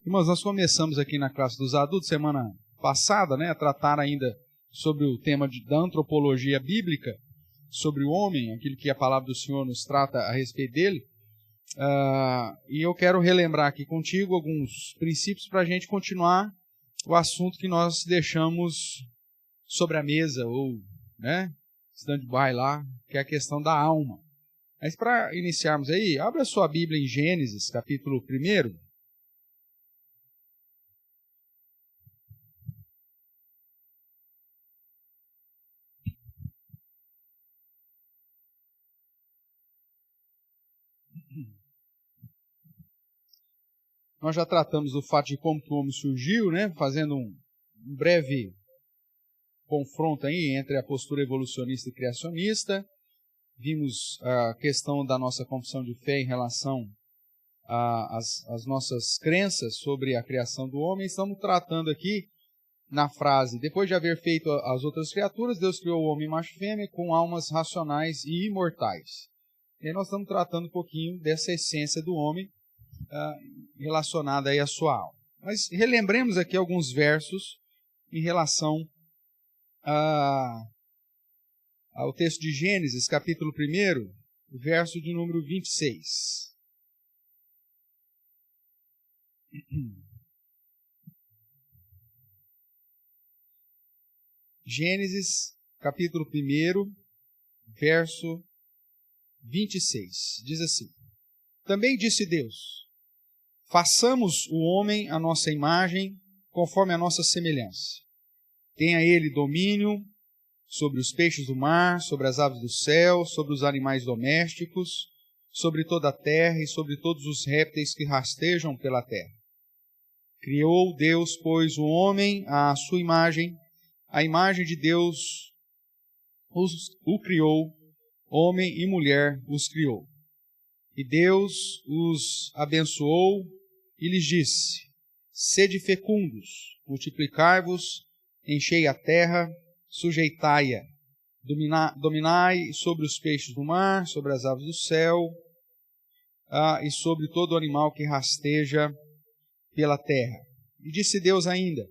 Irmãos, nós começamos aqui na classe dos adultos semana passada, a tratar ainda sobre o tema da antropologia bíblica, sobre o homem, aquilo que a palavra do Senhor nos trata a respeito dele. E eu quero relembrar aqui contigo alguns princípios para a gente continuar o assunto que nós deixamos sobre a mesa, ou stand-by lá, que é a questão da alma. Mas para iniciarmos aí, abra sua Bíblia em Gênesis, capítulo 1. Nós já tratamos do fato de como que o homem surgiu, fazendo um breve confronto aí entre a postura evolucionista e criacionista. Vimos a questão da nossa confissão de fé em relação às nossas crenças sobre a criação do homem. Estamos tratando aqui na frase: depois de haver feito as outras criaturas, Deus criou o homem macho e fêmea com almas racionais e imortais. E aí nós estamos tratando um pouquinho dessa essência do homem relacionada aí à sua alma. Mas relembremos aqui alguns versos em relação ao texto de Gênesis, capítulo 1, verso de número 26. Gênesis, capítulo 1, verso 26. Diz assim: Também disse Deus: façamos o homem à nossa imagem, conforme a nossa semelhança. Tenha ele domínio sobre os peixes do mar, sobre as aves do céu, sobre os animais domésticos, sobre toda a terra e sobre todos os répteis que rastejam pela terra. Criou Deus, pois, o homem à sua imagem, a imagem de Deus o criou, homem e mulher os criou. E Deus os abençoou e lhes disse: sede fecundos, multiplicai-vos, enchei a terra, sujeitai-a, dominai sobre os peixes do mar, sobre as aves do céu, e sobre todo animal que rasteja pela terra. E disse Deus ainda: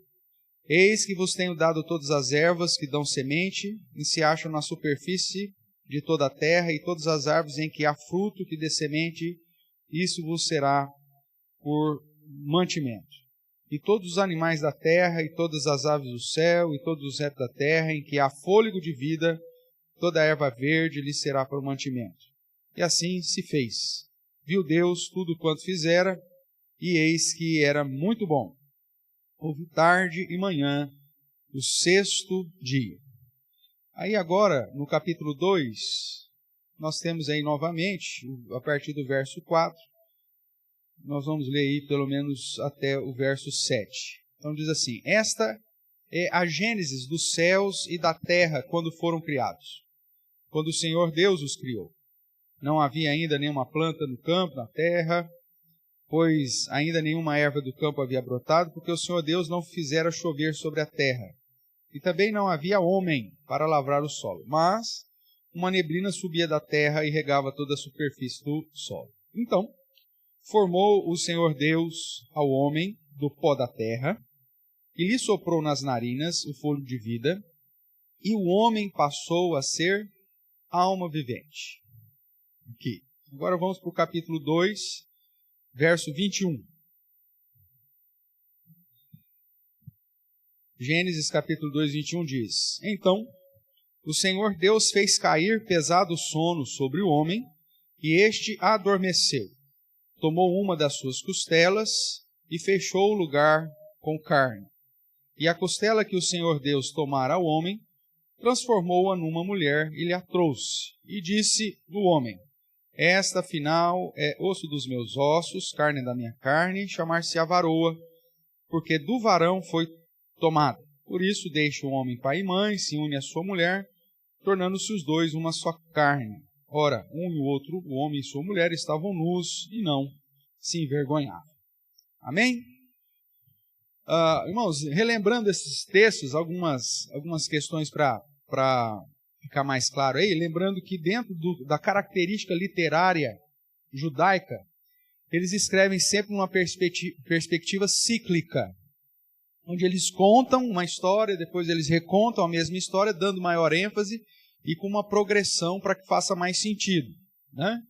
eis que vos tenho dado todas as ervas que dão semente, e se acham na superfície de toda a terra, e todas as árvores em que há fruto que dê semente, isso vos será por mantimento. E todos os animais da terra, e todas as aves do céu, e todos os répteis da terra, em que há fôlego de vida, toda a erva verde lhe será por mantimento. E assim se fez. Viu Deus tudo quanto fizera, e eis que era muito bom. Houve tarde e manhã, o sexto dia. Aí agora, no capítulo 2, nós temos aí novamente, a partir do verso 4, nós vamos ler aí pelo menos até o verso 7. Então diz assim: esta é a gênese dos céus e da terra quando foram criados, quando o Senhor Deus os criou. Não havia ainda nenhuma planta no campo, na terra, pois ainda nenhuma erva do campo havia brotado, porque o Senhor Deus não fizera chover sobre a terra. E também não havia homem para lavrar o solo, mas uma neblina subia da terra e regava toda a superfície do solo. Então, formou o Senhor Deus ao homem do pó da terra, e lhe soprou nas narinas o fôlego de vida, e o homem passou a ser alma vivente. Aqui. Agora vamos para o capítulo 2, verso 21. Gênesis capítulo 2, 21 diz: então, o Senhor Deus fez cair pesado sono sobre o homem, e este adormeceu. Tomou uma das suas costelas e fechou o lugar com carne. E a costela que o Senhor Deus tomara ao homem, transformou-a numa mulher e lhe a trouxe. E disse do homem: esta afinal é osso dos meus ossos, carne da minha carne, chamar-se-á varoa, porque do varão foi tomada. Por isso deixa o homem pai e mãe, se une à sua mulher, tornando-se os dois uma só carne. Ora, um e o outro, o homem e sua mulher, estavam nus e não se envergonhavam. Amém? Irmãos, relembrando esses textos, algumas questões para ficar mais claro aí, lembrando que dentro da característica literária judaica, eles escrevem sempre numa perspectiva cíclica, onde eles contam uma história, depois eles recontam a mesma história, dando maior ênfase e com uma progressão para que faça mais sentido, né?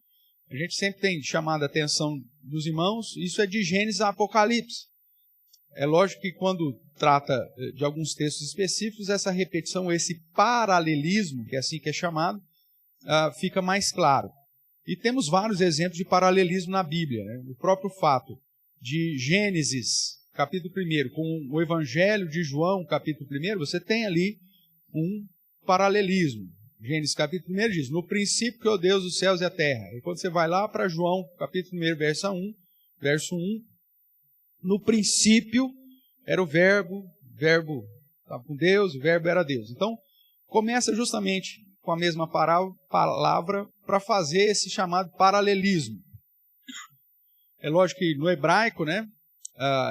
A gente sempre tem chamado a atenção dos irmãos, isso é de Gênesis a Apocalipse. É lógico que quando trata de alguns textos específicos, essa repetição, esse paralelismo, que é assim que é chamado, fica mais claro. E temos vários exemplos de paralelismo na Bíblia, né? O próprio fato de Gênesis, capítulo 1, com o Evangelho de João, capítulo 1, você tem ali um paralelismo. Gênesis capítulo 1 diz, no princípio criou Deus os céus e a terra. E quando você vai lá para João, capítulo 1, verso 1, no princípio era o verbo estava com Deus, o verbo era Deus. Então, começa justamente com a mesma palavra para fazer esse chamado paralelismo. É lógico que no hebraico, né,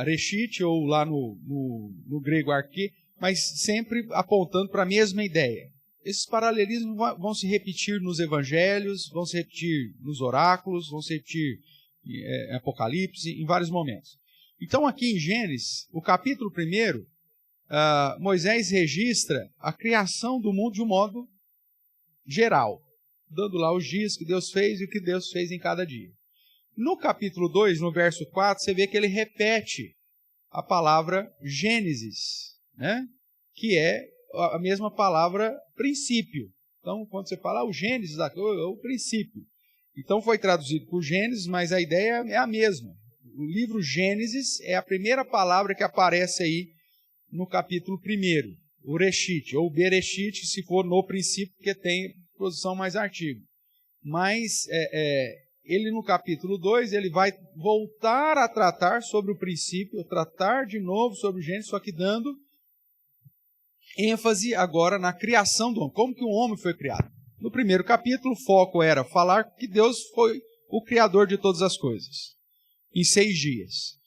reshit, ou lá no grego arque, mas sempre apontando para a mesma ideia. Esses paralelismos vão se repetir nos evangelhos, vão se repetir nos oráculos, vão se repetir em Apocalipse, em vários momentos. Então aqui em Gênesis, o capítulo 1, Moisés registra a criação do mundo de um modo geral, dando lá os dias que Deus fez e o que Deus fez em cada dia. No capítulo 2, no verso 4, você vê que ele repete a palavra Gênesis, né? Que é a mesma palavra princípio. Então, quando você fala o Gênesis, é o princípio. Então, foi traduzido por Gênesis, mas a ideia é a mesma. O livro Gênesis é a primeira palavra que aparece aí no capítulo 1, o Reshit, ou Bereshit, se for no princípio, porque tem posição mais artigo. Mas ele no capítulo 2, ele vai voltar a tratar sobre o princípio, tratar de novo sobre o Gênesis, só que dando ênfase agora na criação do homem, como que o homem foi criado. No primeiro capítulo, o foco era falar que Deus foi o criador de todas as coisas, em 6 dias.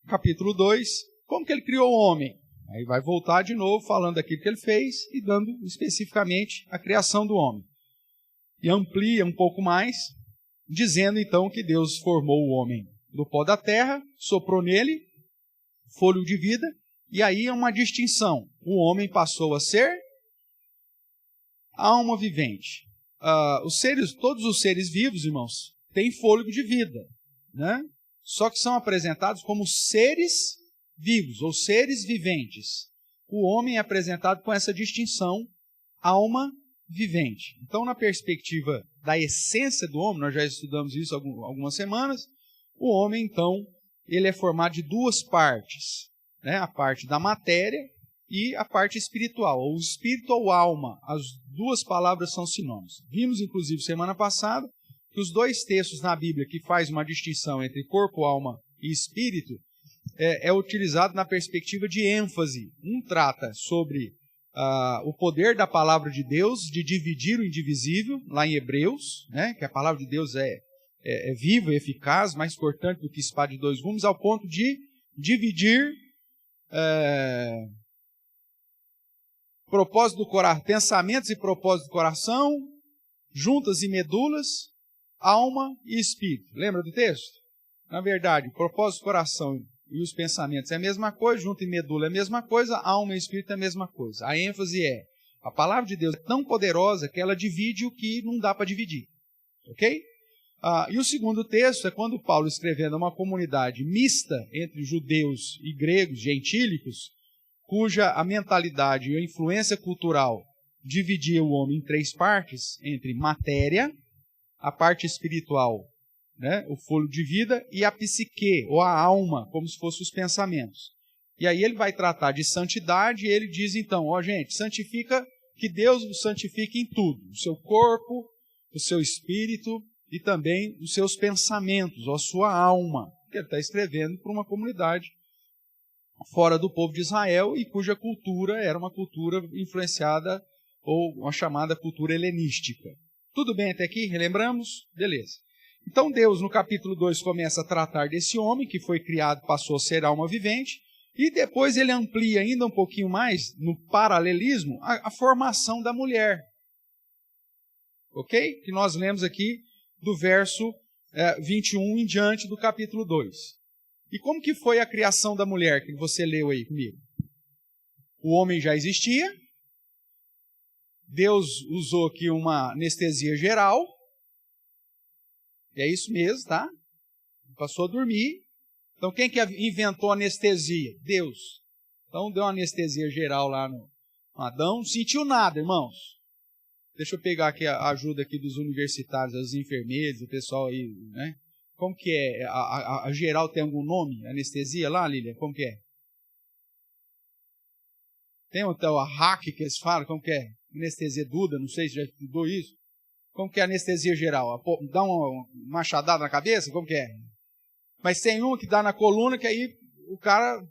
Capítulo 2, como que ele criou o homem? Aí vai voltar de novo falando daquilo que ele fez e dando especificamente a criação do homem. E amplia um pouco mais, dizendo então que Deus formou o homem do pó da terra, soprou nele fôlego de vida, e aí é uma distinção. O homem passou a ser alma vivente. Todos os seres vivos, irmãos, têm fôlego de vida, né? Só que são apresentados como seres vivos, ou seres viventes. O homem é apresentado com essa distinção, alma vivente. Então, na perspectiva da essência do homem, nós já estudamos isso algumas semanas, o homem, então, ele é formado de 2 partes, né? A parte da matéria e a parte espiritual, ou espírito ou alma. As 2 palavras são sinônimos. Vimos, inclusive, semana passada, que os 2 textos na Bíblia que faz uma distinção entre corpo, alma e espírito é utilizado na perspectiva de ênfase. Um trata sobre o poder da palavra de Deus de dividir o indivisível, lá em Hebreus, né, que a palavra de Deus é viva e eficaz, mais cortante do que espada de 2 gumes, ao ponto de dividir pensamentos e propósitos do coração, juntas e medulas, alma e espírito. Lembra do texto? Na verdade, o propósito do coração e os pensamentos é a mesma coisa, junto e medula é a mesma coisa, alma e espírito é a mesma coisa. A ênfase a palavra de Deus é tão poderosa que ela divide o que não dá para dividir. Ok? E o segundo texto é quando Paulo, escrevendo a uma comunidade mista entre judeus e gregos, gentílicos, cuja a mentalidade e a influência cultural dividia o homem em 3 partes, entre matéria, a parte espiritual, né, o fôlego de vida, e a psique, ou a alma, como se fossem os pensamentos. E aí ele vai tratar de santidade, e ele diz então, gente, santifica, que Deus o santifique em tudo, o seu corpo, o seu espírito, e também os seus pensamentos, ou a sua alma, que ele está escrevendo para uma comunidade fora do povo de Israel, e cuja cultura era uma cultura influenciada, ou uma chamada cultura helenística. Tudo bem até aqui? Relembramos? Beleza. Então Deus, no capítulo 2, começa a tratar desse homem que foi criado, passou a ser alma vivente, e depois ele amplia ainda um pouquinho mais, no paralelismo, a formação da mulher. Ok? Que nós lemos aqui do verso 21 em diante do capítulo 2. E como que foi a criação da mulher que você leu aí comigo? O homem já existia, Deus usou aqui uma anestesia geral, é isso mesmo, tá? Passou a dormir. Então quem que inventou a anestesia? Deus. Então deu uma anestesia geral lá no Adão, não sentiu nada, irmãos. Deixa eu pegar aqui a ajuda aqui dos universitários, dos enfermeiros, do pessoal aí, né? Como que é? A geral tem algum nome? Anestesia lá, Lília? Como que é? Tem então a hack que eles falam, como que é? Anestesia Duda, não sei se já estudou isso. Como que é a anestesia geral? Dá uma machadada na cabeça? Como que é? Mas tem uma que dá na coluna que aí o cara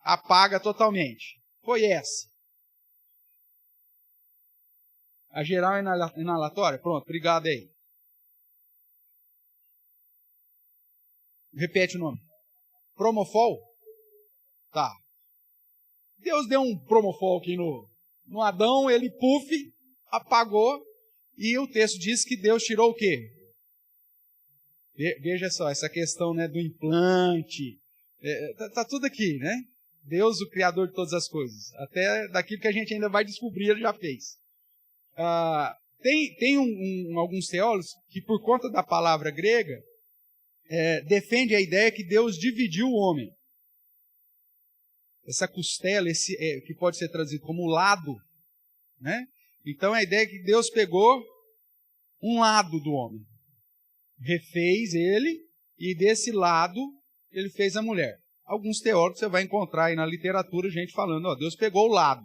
apaga totalmente. Foi essa. A geral inalatória? Pronto, obrigado aí. Repete o nome. Promofol? Tá. Deus deu um promofol aqui no Adão, ele apagou, e o texto diz que Deus tirou o quê? Veja só, essa questão, né, do implante, tá tudo aqui, né? Deus, o Criador de todas as coisas. Até daquilo que a gente ainda vai descobrir, ele já fez. Tem alguns teólogos que, por conta da palavra grega, defende a ideia que Deus dividiu o homem. Essa costela, que pode ser traduzido como lado, né? Então a ideia é que Deus pegou um lado do homem, refez ele, e desse lado ele fez a mulher. Alguns teólogos você vai encontrar aí na literatura gente falando, Deus pegou o lado.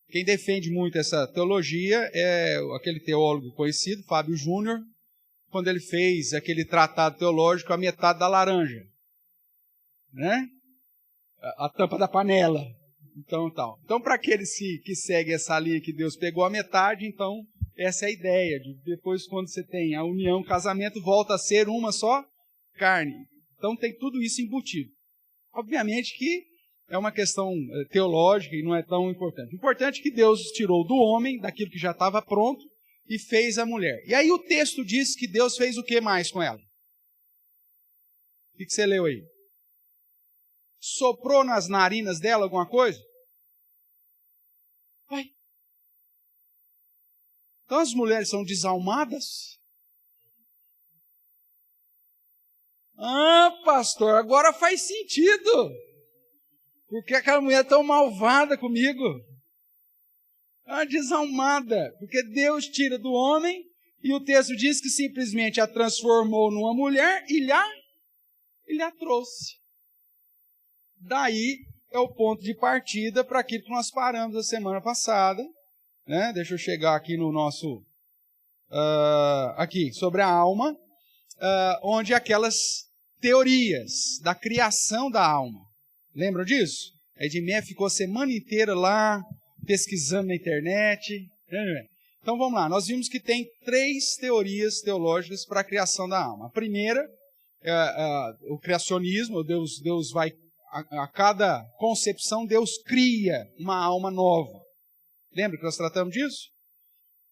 Quem defende muito essa teologia é aquele teólogo conhecido, Fábio Júnior, quando ele fez aquele tratado teológico, a metade da laranja, né? A tampa da panela. Então, para aqueles que seguem essa linha que Deus pegou a metade, então, essa é a ideia. Depois, quando você tem a união, o casamento, volta a ser uma só carne. Então, tem tudo isso embutido. Obviamente que é uma questão teológica e não é tão importante. O importante é que Deus tirou do homem, daquilo que já estava pronto, e fez a mulher. E aí o texto diz que Deus fez o que mais com ela? O que você leu aí? Soprou nas narinas dela alguma coisa? Vai. Então as mulheres são desalmadas? Pastor, agora faz sentido. Por que aquela mulher é tão malvada comigo? É uma desalmada. Porque Deus tira do homem e o texto diz que simplesmente a transformou numa mulher e lhe a trouxe. Daí é o ponto de partida para aquilo que nós paramos a semana passada, né? Deixa eu chegar aqui no nosso... aqui, sobre a alma, onde aquelas teorias da criação da alma. Lembram disso? Edmé ficou a semana inteira lá, pesquisando na internet. Então vamos lá, nós vimos que tem 3 teorias teológicas para a criação da alma. A primeira o criacionismo, Deus vai... A cada concepção, Deus cria uma alma nova. Lembra que nós tratamos disso?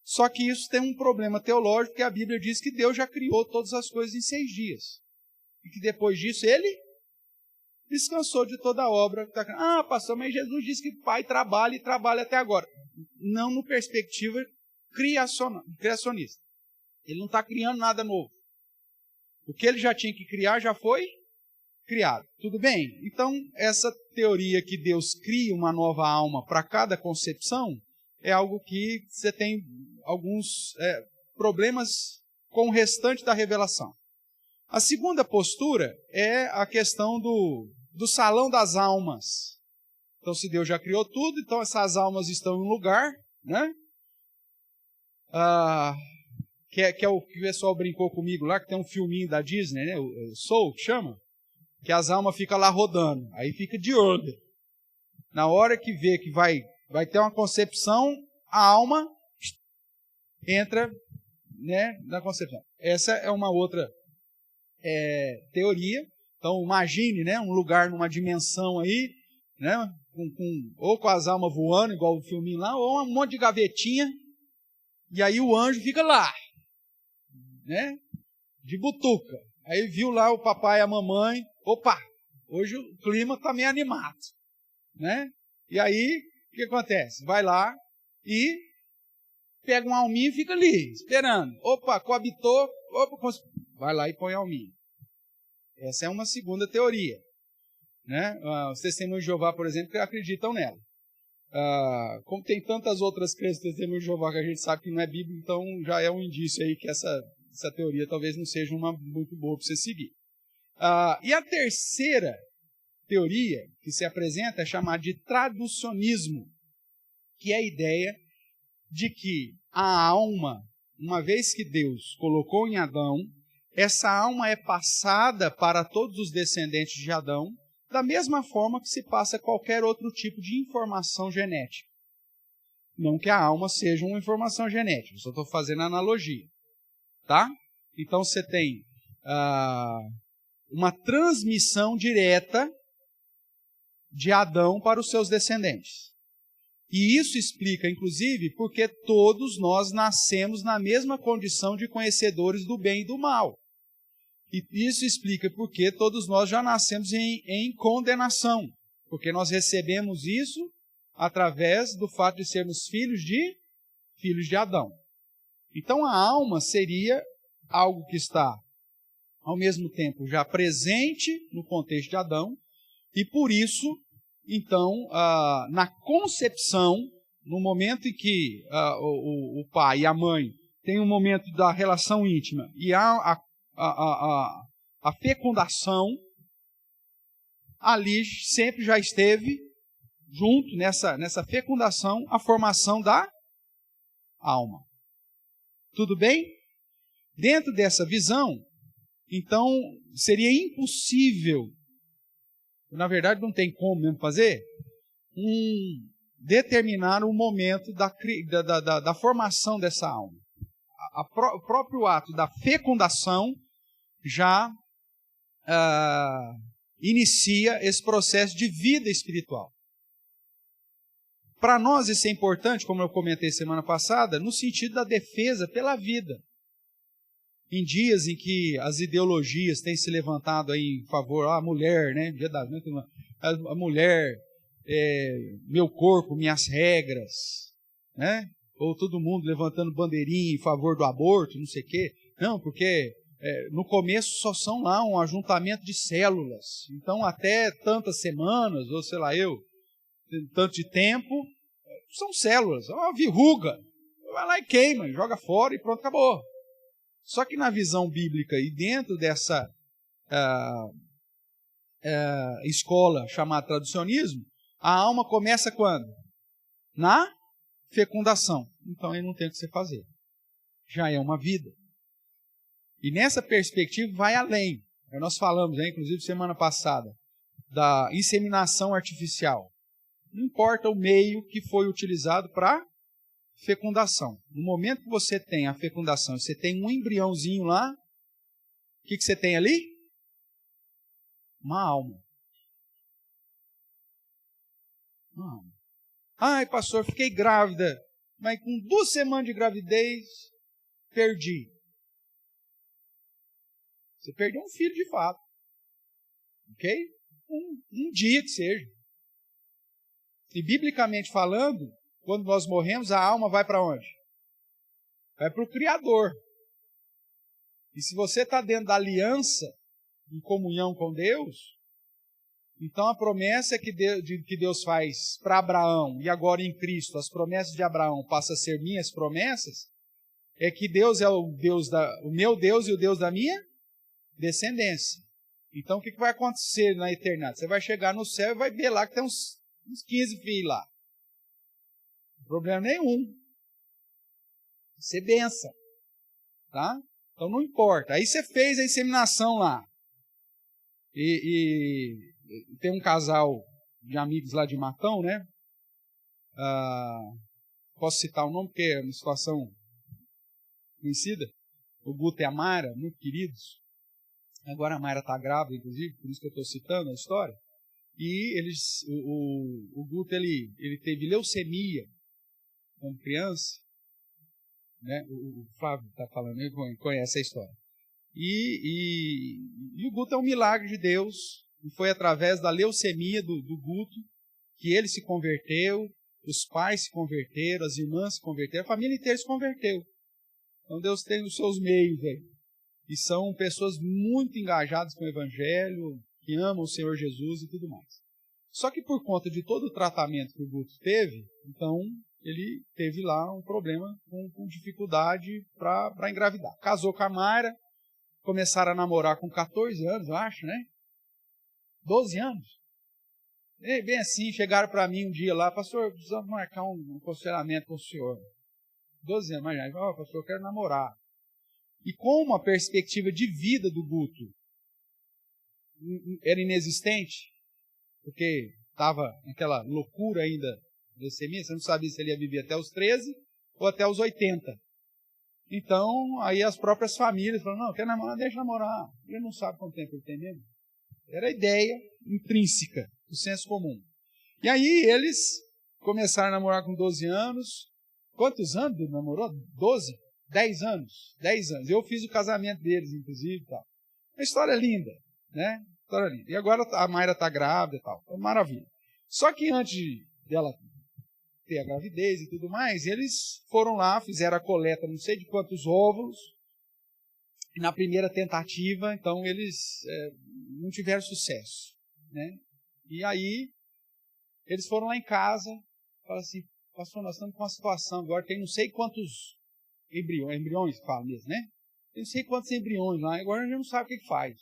Só que isso tem um problema teológico, porque a Bíblia diz que Deus já criou todas as coisas em 6 dias. E que depois disso ele descansou de toda a obra. Pastor, mas Jesus disse que o Pai trabalha e trabalha até agora. Não no perspectiva criacionista. Ele não está criando nada novo. O que ele já tinha que criar já foi criado. Tudo bem? Então, essa teoria que Deus cria uma nova alma para cada concepção é algo que você tem alguns problemas com o restante da revelação. A segunda postura é a questão do salão das almas. Então, se Deus já criou tudo, então essas almas estão em um lugar, né? Que é o que o pessoal brincou comigo lá, que tem um filminho da Disney, né? O Soul, que chama? Que as almas ficam lá rodando, aí fica de olho. Na hora que vê que vai ter uma concepção, a alma entra, né, na concepção. Essa é uma outra teoria. Então imagine, né, um lugar numa dimensão aí, né, ou com as almas voando, igual o filminho lá, ou um monte de gavetinha, e aí o anjo fica lá, né, de butuca. Aí viu lá o papai e a mamãe, opa, hoje o clima está meio animado, né? E aí, o que acontece? Vai lá e pega um alminho e fica ali, esperando. Opa, coabitou, opa, vai lá e põe alminho. Essa é uma segunda teoria, né? Os testemunhos de Jeová, por exemplo, que acreditam nela. Como tem tantas outras crenças de testemunhos de Jeová que a gente sabe que não é bíblico, então já é um indício aí que essa teoria talvez não seja uma muito boa para você seguir. E a terceira teoria que se apresenta é chamada de traducionismo, que é a ideia de que a alma, uma vez que Deus colocou em Adão, essa alma é passada para todos os descendentes de Adão, da mesma forma que se passa qualquer outro tipo de informação genética. Não que a alma seja uma informação genética, só estou fazendo analogia. Tá? Então você tem uma transmissão direta de Adão para os seus descendentes. E isso explica, inclusive, porque todos nós nascemos na mesma condição de conhecedores do bem e do mal. E isso explica porque todos nós já nascemos em condenação, porque nós recebemos isso através do fato de sermos filhos de Adão. Então a alma seria algo que está, ao mesmo tempo, já presente no contexto de Adão, e por isso, então, na concepção, no momento em que o pai e a mãe têm um momento da relação íntima e há a fecundação, ali sempre já esteve junto, nessa fecundação, a formação da alma. Tudo bem? Dentro dessa visão, então, seria impossível, na verdade não tem como mesmo fazer, determinar o momento da formação dessa alma. O próprio ato da fecundação já inicia esse processo de vida espiritual. Para nós isso é importante, como eu comentei semana passada, no sentido da defesa pela vida. Em dias em que as ideologias têm se levantado aí em favor, a mulher, né? A mulher, meu corpo, minhas regras, né? Ou todo mundo levantando bandeirinha em favor do aborto, não sei o quê. Não, porque no começo só são lá um ajuntamento de células. Então, até tantas semanas, ou sei lá tanto de tempo, são células, é uma verruga. Vai lá e queima, joga fora e pronto, acabou. Só que na visão bíblica e dentro dessa escola chamada traducionismo, a alma começa quando? Na fecundação. Então aí não tem o que você fazer. Já é uma vida. E nessa perspectiva vai além. Nós falamos, inclusive semana passada, da inseminação artificial. Não importa o meio que foi utilizado para fecundação. No momento que você tem a fecundação, você tem um embriãozinho lá, o que você tem ali? Uma alma. Uma alma. Ai, pastor, fiquei grávida, mas com 2 semanas de gravidez, perdi. Você perdeu um filho de fato. Ok? Um dia que seja. E biblicamente falando, quando nós morremos, a alma vai para onde? Vai para o Criador. E se você está dentro da aliança, em comunhão com Deus, então a promessa que Deus faz para Abraão, e agora em Cristo, as promessas de Abraão passam a ser minhas promessas, é que Deus é o meu Deus e o Deus da minha descendência. Então o que vai acontecer na eternidade? Você vai chegar no céu e vai ver lá que tem uns 15 filhos lá. Problema nenhum. Você benção. Tá? Então não importa. Aí você fez a inseminação lá. E tem um casal de amigos lá de Matão, né? Posso citar o nome porque é uma situação conhecida. O Guto e a Mayra, muito queridos. Agora a Mayra está grávida, inclusive, por isso que eu estou citando a história. E o Guto ele teve leucemia quando criança. Né? O Flávio está falando, ele conhece a história. E o Guto é um milagre de Deus. E foi através da leucemia do Guto que ele se converteu, os pais se converteram, as irmãs se converteram, a família inteira se converteu. Então Deus tem os seus meios aí. E são pessoas muito engajadas com o Evangelho, que amam o Senhor Jesus e tudo mais. Só que por conta de todo o tratamento que o Guto teve, então ele teve lá um problema com dificuldade para engravidar. Casou com a Mayra, começaram a namorar com 14 anos, eu acho, né? 12 anos. E bem assim, chegaram para mim um dia lá, pastor, precisamos marcar um aconselhamento com o senhor. 12 anos, mas pastor, eu quero namorar. E como a perspectiva de vida do Guto era inexistente, porque estava naquela loucura ainda da leucemia, você não sabia se ele ia viver até os 13 ou até os 80. Então, aí as próprias famílias falaram, não, quer namorar, deixa namorar. Ele não sabe quanto tempo ele tem mesmo. Era a ideia intrínseca, do senso comum. E aí eles começaram a namorar com 12 anos. Quantos anos ele namorou? 12? 10 anos. 10 anos. Eu fiz o casamento deles, inclusive. Tal. Uma história linda, né? História linda. E agora a Mayra está grávida e tal. Então, maravilha. Só que antes dela ter a gravidez e tudo mais, eles foram lá, fizeram a coleta, não sei de quantos óvulos. E na primeira tentativa, então, eles não tiveram sucesso, né? E aí, eles foram lá em casa, falaram assim, pastor, nós estamos com uma situação agora, tem não sei quantos embriões, fala mesmo, né? Tem não sei quantos embriões lá, agora a gente não sabe o que faz.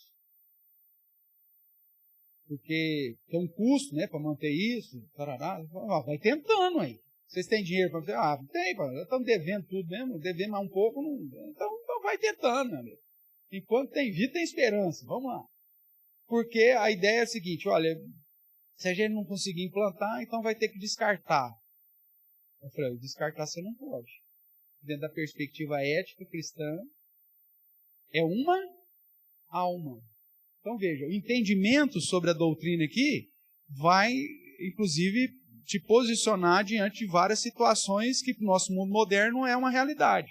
Porque tem um custo, né, para manter isso, tarará. Vai tentando aí. Vocês têm dinheiro para fazer? Não tem, estamos devendo tudo mesmo, devendo mais um pouco, não, então vai tentando, meu amigo. Enquanto tem vida, tem esperança, vamos lá. Porque a ideia é a seguinte, olha, se a gente não conseguir implantar, então vai ter que descartar. Eu falei, descartar você não pode. Dentro da perspectiva ética cristã, é uma alma. Então veja, o entendimento sobre a doutrina aqui vai, inclusive, te posicionar diante de várias situações que no nosso mundo moderno é uma realidade.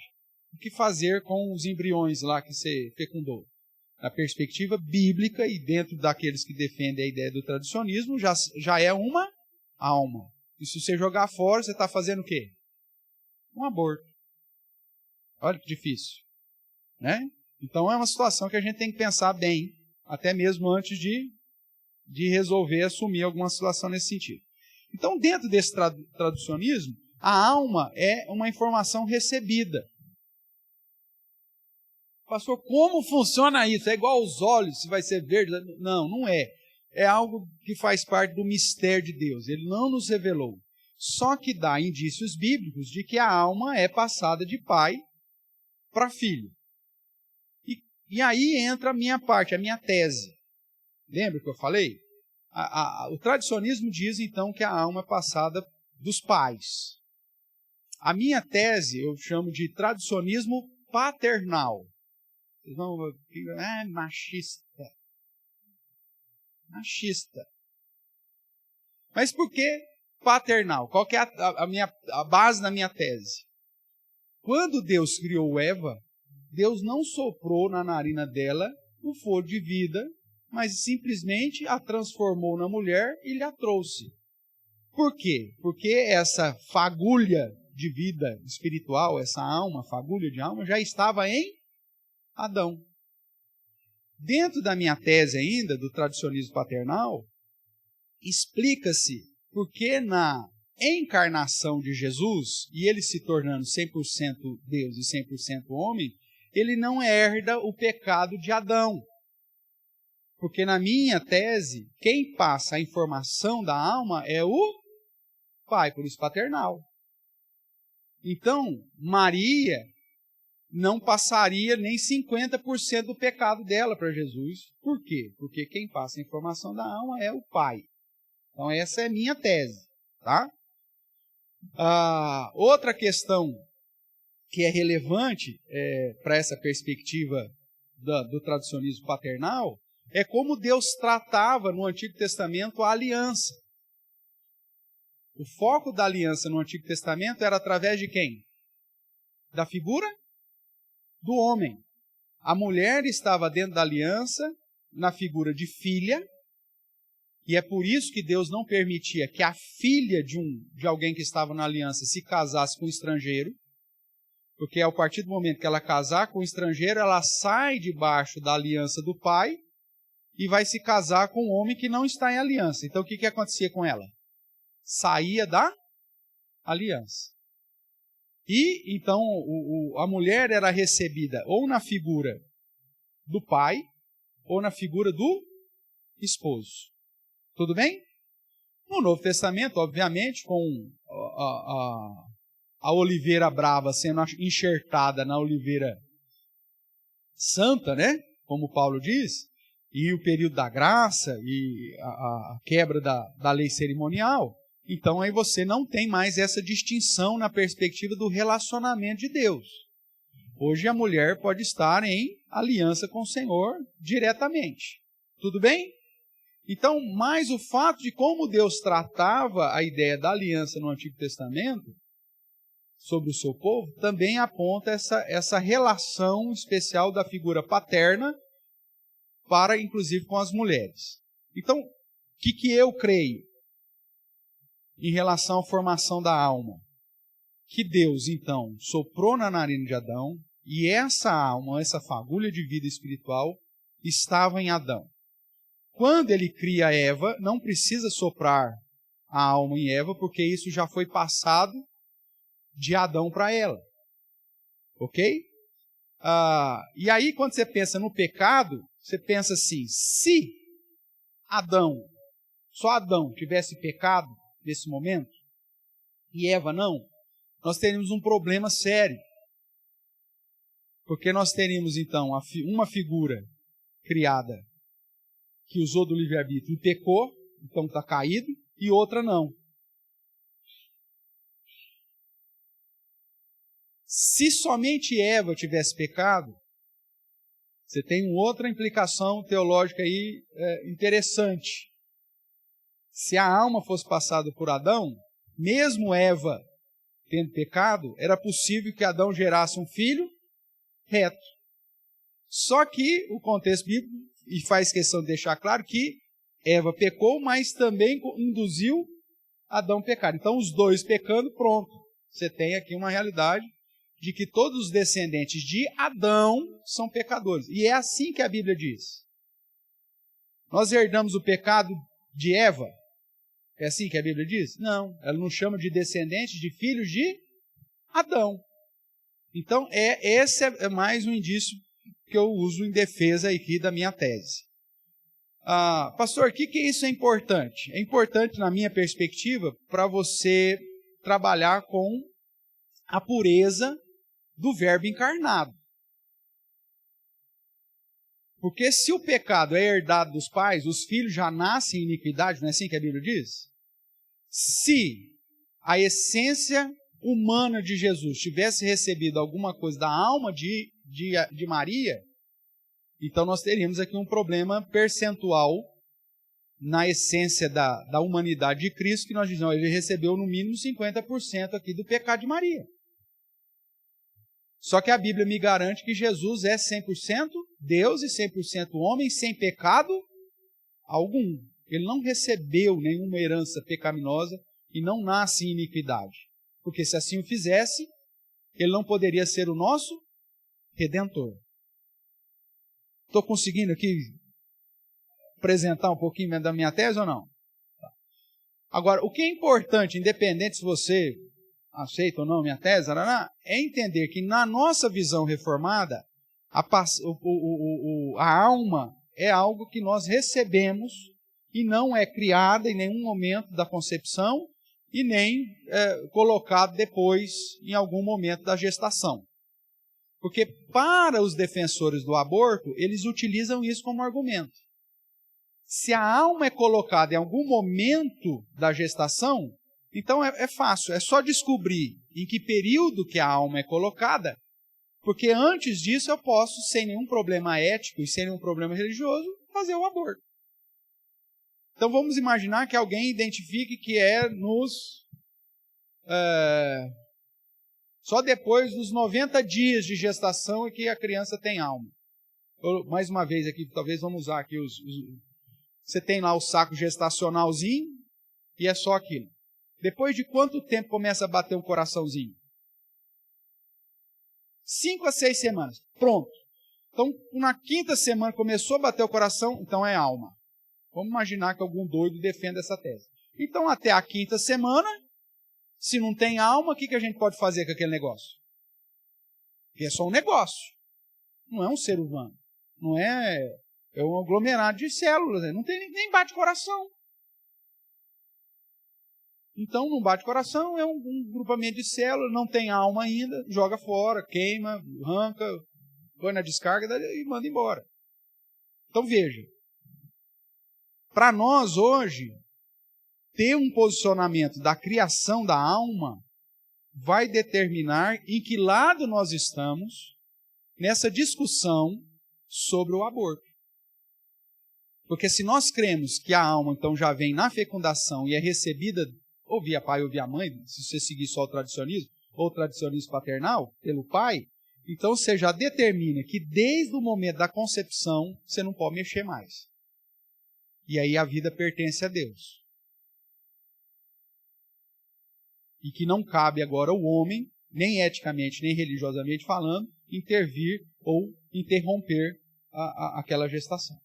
O que fazer com os embriões lá que você fecundou? Na perspectiva bíblica e dentro daqueles que defendem a ideia do tradicionismo, já é uma alma. E se você jogar fora, você está fazendo o quê? Um aborto. Olha que difícil, né? Então é uma situação que a gente tem que pensar bem, até mesmo antes de resolver assumir alguma situação nesse sentido. Então, dentro desse traducionismo, a alma é uma informação recebida. Pastor, como funciona isso? É igual aos olhos, se vai ser verde? Não, não é. É algo que faz parte do mistério de Deus. Ele não nos revelou. Só que dá indícios bíblicos de que a alma é passada de pai para filho. E aí entra a minha parte, a minha tese. Lembra que eu falei? O tradicionismo diz, então, que a alma é passada dos pais. A minha tese eu chamo de tradicionismo paternal. Vocês vão... machista. Machista. Mas por que paternal? Qual que é a base da minha tese? Quando Deus criou Eva, Deus não soprou na narina dela o fôlego de vida, mas simplesmente a transformou na mulher e lhe a trouxe. Por quê? Porque essa fagulha de vida espiritual, essa alma, fagulha de alma, já estava em Adão. Dentro da minha tese ainda, do tradicionismo paternal, explica-se por que na encarnação de Jesus, e ele se tornando 100% Deus e 100% homem, ele não herda o pecado de Adão. Porque na minha tese, quem passa a informação da alma é o pai, por isso paternal. Então, Maria não passaria nem 50% do pecado dela para Jesus. Por quê? Porque quem passa a informação da alma é o pai. Então, essa é a minha tese. Tá? Outra questão que é relevante para essa perspectiva do tradicionismo paternal é como Deus tratava no Antigo Testamento a aliança. O foco da aliança no Antigo Testamento era através de quem? Da figura do homem. A mulher estava dentro da aliança na figura de filha, e é por isso que Deus não permitia que a filha de alguém que estava na aliança se casasse com um estrangeiro, porque a partir do momento que ela casar com um estrangeiro, ela sai debaixo da aliança do pai e vai se casar com um homem que não está em aliança. Então o que acontecia com ela? Saía da aliança. E então a mulher era recebida ou na figura do pai ou na figura do esposo. Tudo bem? No Novo Testamento, obviamente, com a oliveira brava sendo enxertada na oliveira santa, né? Como Paulo diz, e o período da graça e a quebra da lei cerimonial, então aí você não tem mais essa distinção na perspectiva do relacionamento de Deus. Hoje a mulher pode estar em aliança com o Senhor diretamente. Tudo bem? Então, mais o fato de como Deus tratava a ideia da aliança no Antigo Testamento sobre o seu povo, também aponta essa relação especial da figura paterna para, inclusive, com as mulheres. Então, o que eu creio em relação à formação da alma? Que Deus, então, soprou na narina de Adão, e essa alma, essa fagulha de vida espiritual, estava em Adão. Quando ele cria Eva, não precisa soprar a alma em Eva, porque isso já foi passado de Adão para ela. Ok? E aí, quando você pensa no pecado, você pensa assim, se só Adão tivesse pecado nesse momento, e Eva não, nós teríamos um problema sério. Porque nós teríamos, então, uma figura criada que usou do livre-arbítrio e pecou, então está caído, e outra não. Se somente Eva tivesse pecado, você tem uma outra implicação teológica aí interessante. Se a alma fosse passada por Adão, mesmo Eva tendo pecado, era possível que Adão gerasse um filho reto. Só que o contexto bíblico, e faz questão de deixar claro que Eva pecou, mas também induziu Adão a pecar. Então, os dois pecando, pronto. Você tem aqui uma realidade de que todos os descendentes de Adão são pecadores. E é assim que a Bíblia diz. Nós herdamos o pecado de Eva? É assim que a Bíblia diz? Não, ela nos chama de descendentes de filhos de Adão. Então, esse é mais um indício que eu uso em defesa aqui da minha tese. Pastor, o que isso é importante? É importante, na minha perspectiva, para você trabalhar com a pureza do verbo encarnado. Porque se o pecado é herdado dos pais, os filhos já nascem em iniquidade, não é assim que a Bíblia diz? Se a essência humana de Jesus tivesse recebido alguma coisa da alma de Maria, então nós teríamos aqui um problema percentual na essência da humanidade de Cristo, que nós dizemos, ele recebeu no mínimo 50% aqui do pecado de Maria. Só que a Bíblia me garante que Jesus é 100% Deus e 100% homem, sem pecado algum. Ele não recebeu nenhuma herança pecaminosa e não nasce em iniquidade. Porque se assim o fizesse, ele não poderia ser o nosso Redentor. Estou conseguindo aqui apresentar um pouquinho da minha tese ou não? Agora, o que é importante, independente se você aceita ou não a minha tese, é entender que na nossa visão reformada, a alma é algo que nós recebemos e não é criada em nenhum momento da concepção e nem colocado depois em algum momento da gestação. Porque para os defensores do aborto, eles utilizam isso como argumento. Se a alma é colocada em algum momento da gestação, então é fácil, é só descobrir em que período que a alma é colocada, porque antes disso eu posso, sem nenhum problema ético e sem nenhum problema religioso, fazer o aborto. Então vamos imaginar que alguém identifique que é só depois dos 90 dias de gestação é que a criança tem alma. Mais uma vez aqui, talvez vamos usar aqui você tem lá o saco gestacionalzinho e é só aquilo. Depois de quanto tempo começa a bater um coraçãozinho? 5 a 6 semanas. Pronto. Então, na 5ª semana começou a bater o coração, então é alma. Vamos imaginar que algum doido defenda essa tese. Então, até a 5ª semana, se não tem alma, o que a gente pode fazer com aquele negócio? Porque é só um negócio. Não é um ser humano. Não é um aglomerado de células. Não tem nem bate coração. Então, não bate coração, é um grupamento de células, não tem alma ainda, joga fora, queima, arranca, põe na descarga e manda embora. Então, veja. Para nós, hoje, ter um posicionamento da criação da alma vai determinar em que lado nós estamos nessa discussão sobre o aborto. Porque se nós cremos que a alma, então, já vem na fecundação e é recebida ou via pai ou via mãe, se você seguir só o tradicionismo, ou o tradicionismo paternal, pelo pai, então você já determina que desde o momento da concepção, você não pode mexer mais. E aí a vida pertence a Deus. E que não cabe agora ao homem, nem eticamente, nem religiosamente falando, intervir ou interromper aquela gestação.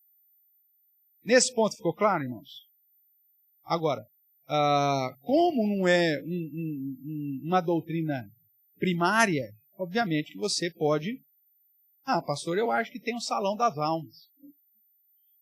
Nesse ponto ficou claro, irmãos? Agora, como não é uma doutrina primária, obviamente que você pode... pastor, eu acho que tem um salão das almas.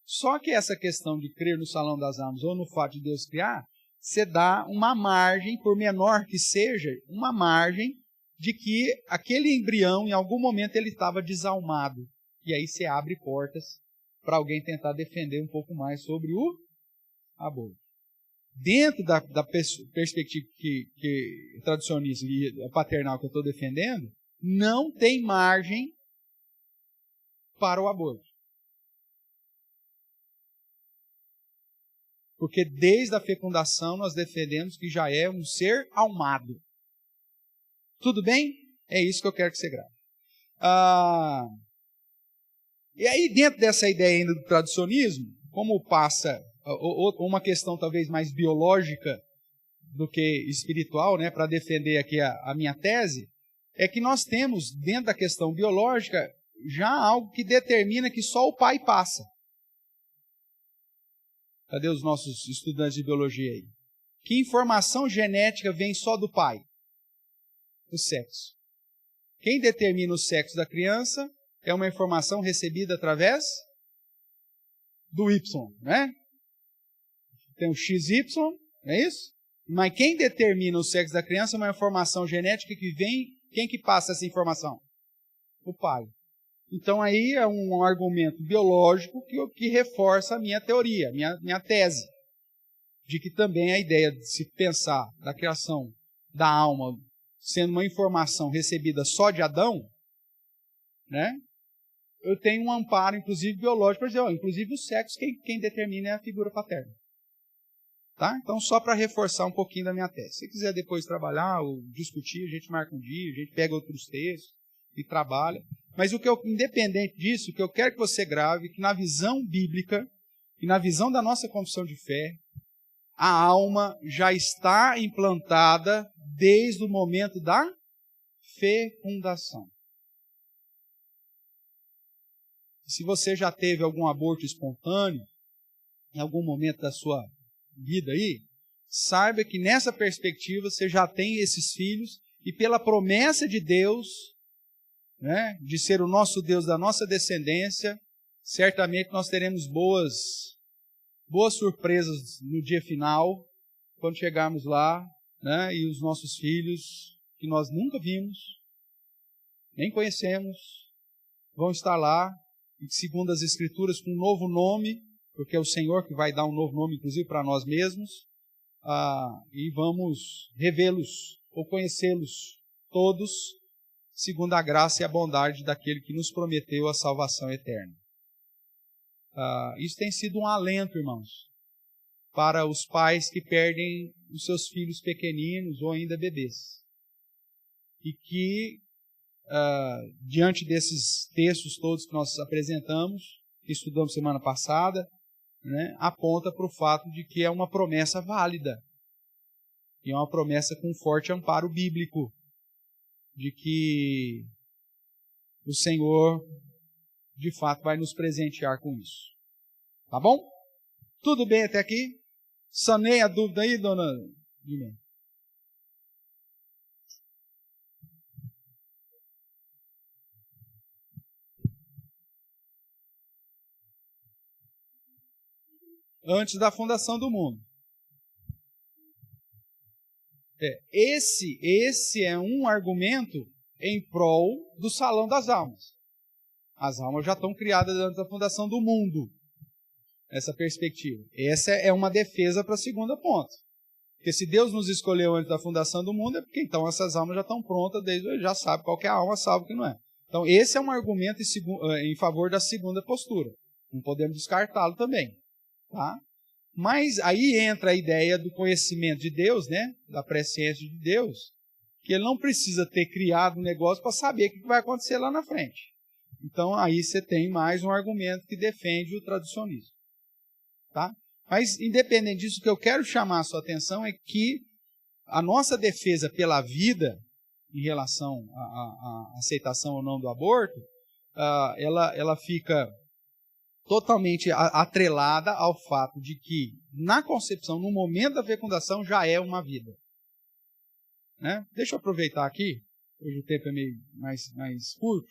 Só que essa questão de crer no salão das almas ou no fato de Deus criar, você dá uma margem, por menor que seja, uma margem de que aquele embrião, em algum momento, ele estava desalmado. E aí você abre portas para alguém tentar defender um pouco mais sobre o aborto. Dentro da perspectiva que tradicionista e paternal que eu estou defendendo, não tem margem para o aborto. Porque desde a fecundação nós defendemos que já é um ser almado. Tudo bem? É isso que eu quero que você grave. E aí, dentro dessa ideia ainda do tradicionismo, como passa uma questão talvez mais biológica do que espiritual, né, para defender aqui a minha tese, é que nós temos, dentro da questão biológica, já algo que determina que só o pai passa. Cadê os nossos estudantes de biologia aí? Que informação genética vem só do pai? O sexo. Quem determina o sexo da criança é uma informação recebida através do Y, né? Tem o XY, não é isso? Mas quem determina o sexo da criança é uma informação genética que vem... Quem que passa essa informação? O pai. Então aí é um argumento biológico que reforça a minha teoria, minha tese. De que também a ideia de se pensar da criação da alma sendo uma informação recebida só de Adão, né? Eu tenho um amparo, inclusive biológico, para dizer, inclusive o sexo, quem determina é a figura paterna. Tá? Então, só para reforçar um pouquinho da minha tese. Se quiser depois trabalhar ou discutir, a gente marca um dia, a gente pega outros textos e trabalha. Mas independente disso, o que eu quero que você grave, que na visão bíblica e na visão da nossa confissão de fé, a alma já está implantada desde o momento da fecundação. Se você já teve algum aborto espontâneo, em algum momento da sua vida aí, saiba que nessa perspectiva você já tem esses filhos e pela promessa de Deus, né, de ser o nosso Deus da nossa descendência, certamente nós teremos boas surpresas no dia final, quando chegarmos lá, né, e os nossos filhos, que nós nunca vimos, nem conhecemos, vão estar lá, e segundo as Escrituras, com um novo nome, porque é o Senhor que vai dar um novo nome, inclusive para nós mesmos, e vamos revê-los ou conhecê-los todos, segundo a graça e a bondade daquele que nos prometeu a salvação eterna. Isso tem sido um alento, irmãos, para os pais que perdem os seus filhos pequeninos ou ainda bebês. E que diante desses textos todos que nós apresentamos, que estudamos semana passada, né, aponta para o fato de que é uma promessa válida. E é uma promessa com forte amparo bíblico, de que o Senhor, de fato, vai nos presentear com isso. Tá bom? Tudo bem até aqui? Sanei a dúvida aí, dona Guilherme? Antes da fundação do mundo. Esse é um argumento em prol do salão das almas. As almas já estão criadas antes da fundação do mundo. Essa perspectiva. Essa é uma defesa para a segunda ponta. Porque se Deus nos escolheu antes da fundação do mundo, é porque então essas almas já estão prontas, já sabe qual que é a alma, salvo que não é. Então esse é um argumento em favor da segunda postura. Não podemos descartá-lo também. Tá? Mas aí entra a ideia do conhecimento de Deus, né? Da presciência de Deus, que ele não precisa ter criado um negócio para saber o que vai acontecer lá na frente. Então aí você tem mais um argumento que defende o tradicionismo. Tá? Mas independente disso, o que eu quero chamar a sua atenção é que a nossa defesa pela vida, em relação à aceitação ou não do aborto, ela fica totalmente atrelada ao fato de que, na concepção, no momento da fecundação, já é uma vida. Né? Deixa eu aproveitar aqui, hoje o tempo é meio mais curto,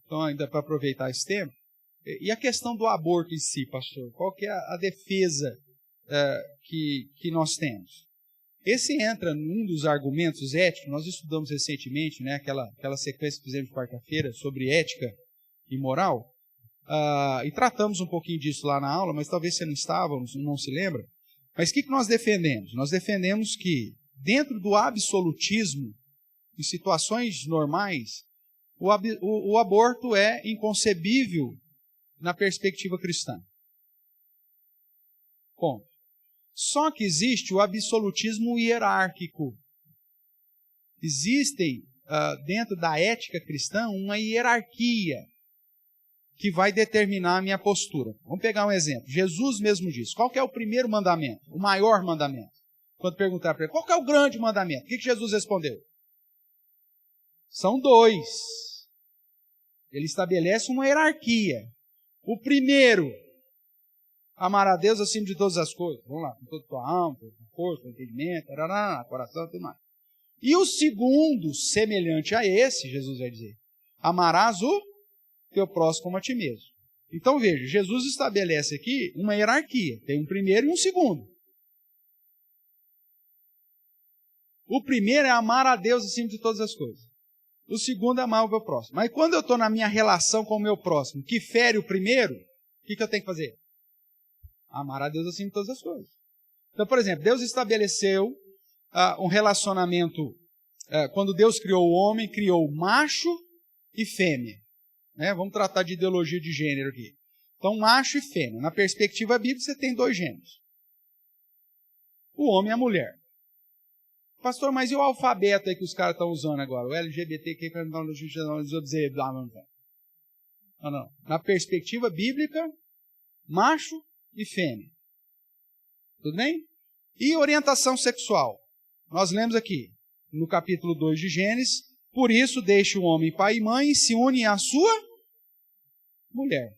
então ainda para aproveitar esse tempo. E a questão do aborto em si, pastor? Qual que é a defesa que nós temos? Esse entra num dos argumentos éticos, nós estudamos recentemente, né, aquela sequência que fizemos de quarta-feira sobre ética e moral, e tratamos um pouquinho disso lá na aula, mas talvez você não estava, não se lembra. Mas o que nós defendemos? Nós defendemos que, dentro do absolutismo, em situações normais, o aborto é inconcebível na perspectiva cristã. Ponto. Só que existe o absolutismo hierárquico. Existem, dentro da ética cristã, uma hierarquia que vai determinar a minha postura. Vamos pegar um exemplo. Jesus mesmo diz, qual que é o primeiro mandamento? O maior mandamento. Quando perguntar para ele, qual que é o grande mandamento? O que Jesus respondeu? São dois. Ele estabelece uma hierarquia. O primeiro, amar a Deus acima de todas as coisas. Vamos lá, com toda a tua alma, com o corpo, com o entendimento, coração, tudo mais. E o segundo, semelhante a esse, Jesus vai dizer, amarás o teu próximo como a ti mesmo. Então veja, Jesus estabelece aqui uma hierarquia. Tem um primeiro e um segundo. O primeiro é amar a Deus acima de todas as coisas. O segundo é amar o meu próximo. Mas quando eu estou na minha relação com o meu próximo, que fere o primeiro, o que eu tenho que fazer? Amar a Deus acima de todas as coisas. Então, por exemplo, Deus estabeleceu um relacionamento, quando Deus criou o homem, criou macho e fêmea. Né? Vamos tratar de ideologia de gênero aqui. Então, macho e fêmea. Na perspectiva bíblica, você tem dois gêneros. O homem e a mulher. Pastor, mas e o alfabeto aí que os caras estão usando agora? O LGBTQ, não. Na perspectiva bíblica, macho e fêmea. Tudo bem? E orientação sexual? Nós lemos aqui, no capítulo 2 de Gênesis, por isso deixa o homem pai e mãe e se une à sua mulher.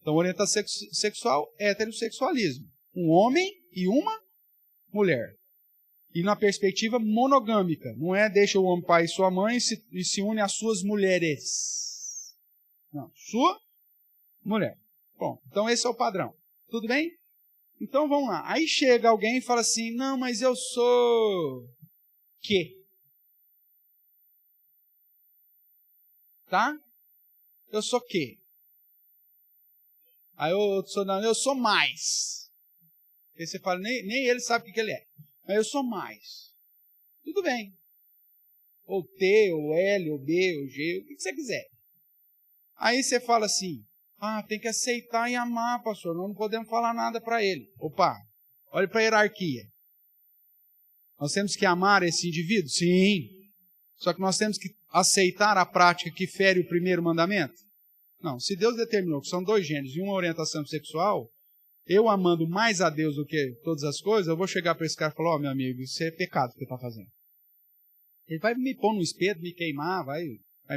Então, orientação sexual, heterossexualismo. Um homem e uma mulher. E na perspectiva monogâmica, não é deixa o homem pai e sua mãe e se une às suas mulheres. Não, sua mulher. Bom, então esse é o padrão. Tudo bem? Então vamos lá. Aí chega alguém e fala assim, não, mas eu sou quê? Tá? Eu sou quê? Aí eu sou mais. Aí você fala, nem ele sabe o que ele é. Mas eu sou mais. Tudo bem. Ou T, ou L, ou B, ou G, o que você quiser. Aí você fala assim, tem que aceitar e amar, pastor. Nós não podemos falar nada para ele. Opa, olha para a hierarquia. Nós temos que amar esse indivíduo? Sim. Só que nós temos que aceitar a prática que fere o primeiro mandamento? Não, se Deus determinou que são dois gêneros e uma orientação sexual, eu amando mais a Deus do que todas as coisas, eu vou chegar para esse cara e falar, meu amigo, isso é pecado que você está fazendo. Ele vai me pôr no espeto, me queimar, vai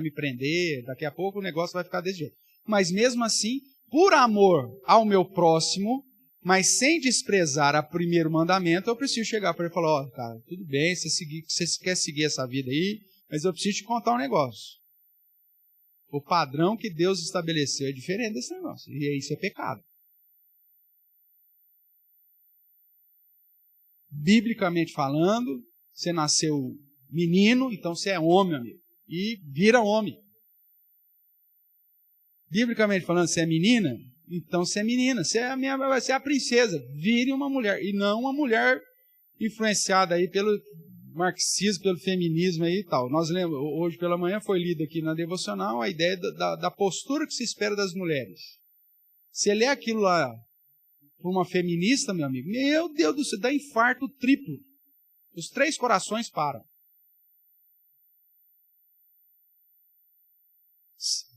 me prender, daqui a pouco o negócio vai ficar desse jeito. Mas mesmo assim, por amor ao meu próximo, mas sem desprezar o primeiro mandamento, eu preciso chegar para ele e falar, cara, tudo bem, você quer seguir essa vida aí, mas eu preciso te contar um negócio. O padrão que Deus estabeleceu é diferente desse negócio. E isso é pecado. Biblicamente falando, você nasceu menino, então você é homem, amigo. E vira homem. Biblicamente falando, você é menina, então você é menina. Você é a princesa. Vire uma mulher. E não uma mulher influenciada aí pelo marxismo, pelo feminismo aí e tal. Nós lemos, hoje pela manhã foi lido aqui na devocional a ideia da postura que se espera das mulheres. Se ele é aquilo lá para uma feminista, meu amigo, meu Deus do céu, dá infarto triplo. Os 3 corações param.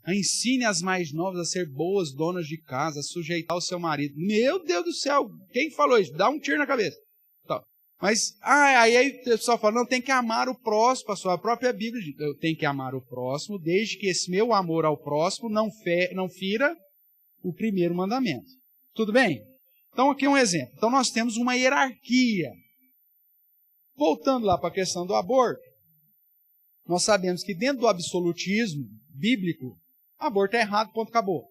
Ensine as mais novas a ser boas donas de casa, a sujeitar o seu marido. Meu Deus do céu, quem falou isso? Dá um tiro na cabeça. Então, mas, aí o pessoal fala, não, tem que amar o próximo, a própria Bíblia diz, eu tenho que amar o próximo, desde que esse meu amor ao próximo não fira o primeiro mandamento. Tudo bem? Então, aqui um exemplo. Então, nós temos uma hierarquia. Voltando lá para a questão do aborto, nós sabemos que dentro do absolutismo bíblico, aborto é errado, ponto, acabou.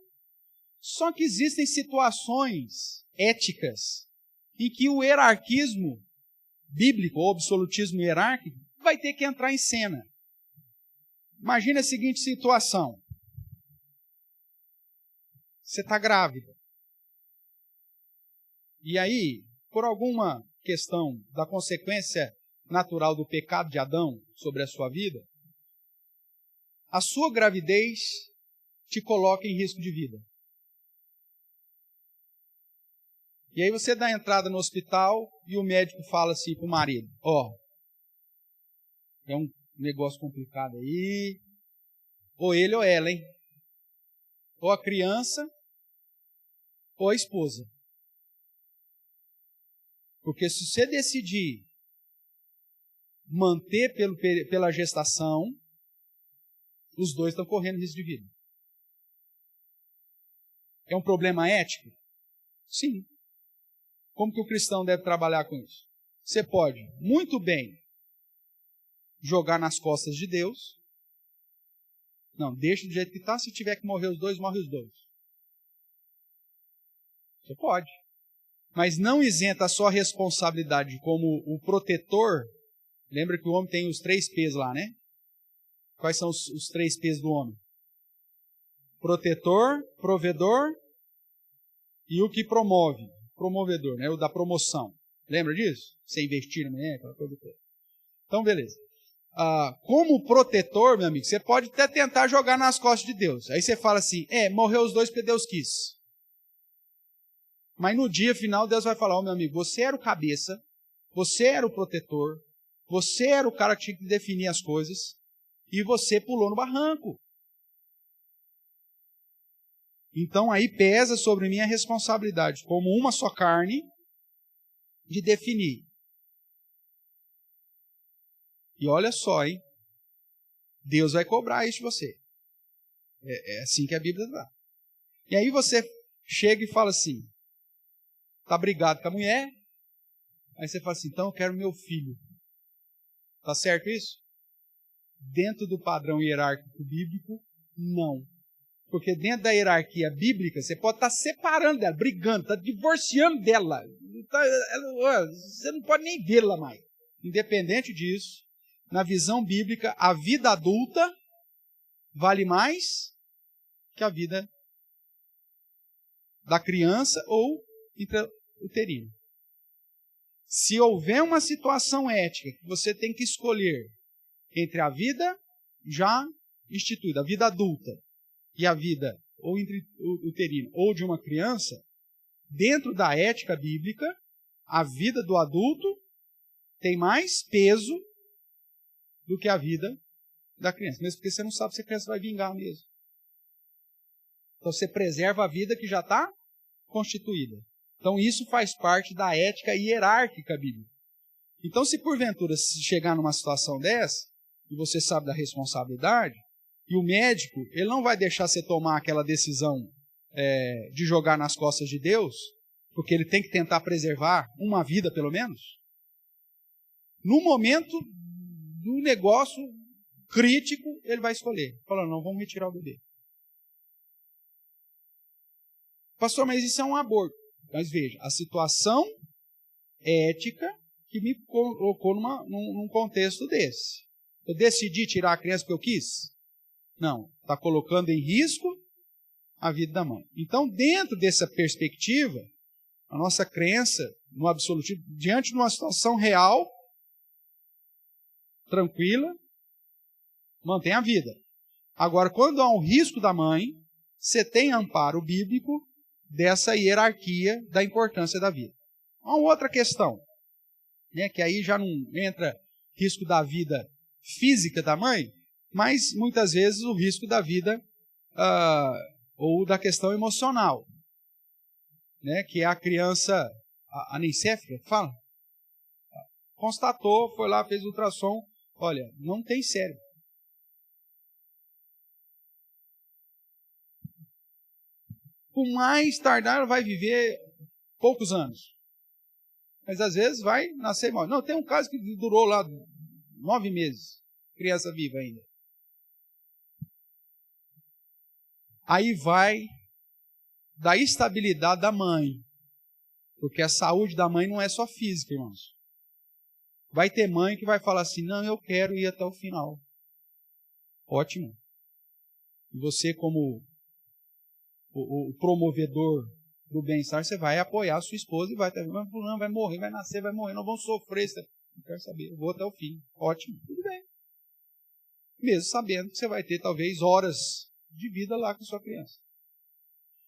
Só que existem situações éticas em que o hierarquismo bíblico, ou absolutismo hierárquico, vai ter que entrar em cena. Imagine a seguinte situação. Você está grávida. E aí, por alguma questão da consequência natural do pecado de Adão sobre a sua vida, a sua gravidez te coloca em risco de vida. E aí você dá a entrada no hospital e o médico fala assim para o marido, é um negócio complicado aí, ou ele ou ela, hein? Ou a criança, ou a esposa. Porque se você decidir manter pela gestação, os dois estão correndo risco de vida. É um problema ético? Sim. Como que o cristão deve trabalhar com isso? Você pode, muito bem, jogar nas costas de Deus. Não, deixa do jeito que está. Se tiver que morrer os dois, morre os dois. Você pode. Mas não isenta a sua responsabilidade como o protetor. Lembra que o homem tem os 3 P's lá, né? Quais são os 3 P's do homem? Protetor, provedor e o que promove. Promovedor, né? O da promoção. Lembra disso? Você investir na mulher, aquela coisa toda. Então, beleza. Como protetor, meu amigo, você pode até tentar jogar nas costas de Deus. Aí você fala assim, morreu os dois porque Deus quis. Mas no dia final, Deus vai falar, meu amigo, você era o cabeça, você era o protetor, você era o cara que tinha que definir as coisas, e você pulou no barranco. Então aí pesa sobre mim a responsabilidade, como uma só carne, de definir. E olha só, hein? Deus vai cobrar isso de você. É assim que a Bíblia dá. E aí você chega e fala assim, tá brigado com a mulher, aí você fala assim, então eu quero meu filho. Tá certo isso? Dentro do padrão hierárquico bíblico, não. Porque dentro da hierarquia bíblica, você pode estar separando dela, brigando, está divorciando dela. Você não pode nem vê-la mais. Independente disso, na visão bíblica, a vida adulta vale mais que a vida da criança ou intrauterina. Se houver uma situação ética que você tem que escolher entre a vida já instituída, a vida adulta, e a vida ou intrauterina ou de uma criança, dentro da ética bíblica, a vida do adulto tem mais peso do que a vida da criança, mesmo porque você não sabe se a criança vai vingar mesmo. Então você preserva a vida que já está constituída. Então isso faz parte da ética hierárquica bíblica. Então se porventura se chegar numa situação dessa, e você sabe da responsabilidade, e o médico, ele não vai deixar você tomar aquela decisão de jogar nas costas de Deus, porque ele tem que tentar preservar uma vida pelo menos. No momento do negócio crítico, ele vai escolher. Falando, não, vamos retirar o bebê. Pastor, mas isso é um aborto. Mas veja, a situação ética que me colocou num contexto desse. Eu decidi tirar a criança porque eu quis? Não. Está colocando em risco a vida da mãe. Então, dentro dessa perspectiva, a nossa crença no absolutismo, diante de uma situação real, tranquila, mantém a vida. Agora, quando há um risco da mãe, você tem amparo bíblico dessa hierarquia da importância da vida. Uma outra questão, né, que aí já não entra risco da vida física da mãe, mas muitas vezes o risco da vida ou da questão emocional, né, que é a criança anencéfala, fala, constatou, foi lá, fez ultrassom, olha, não tem cérebro. Por mais tardar, ela vai viver poucos anos. Mas às vezes vai nascer mal. Não, tem um caso que durou lá 9 meses. Criança viva ainda. Aí vai da estabilidade da mãe. Porque a saúde da mãe não é só física, irmãos. Vai ter mãe que vai falar assim, não, eu quero ir até o final. Ótimo. E você, como o promovedor do bem-estar, você vai apoiar a sua esposa e vai morrer, vai nascer, vai morrer, não vão sofrer. Não quero saber, eu vou até o fim. Ótimo, tudo bem. Mesmo sabendo que você vai ter talvez horas de vida lá com a sua criança.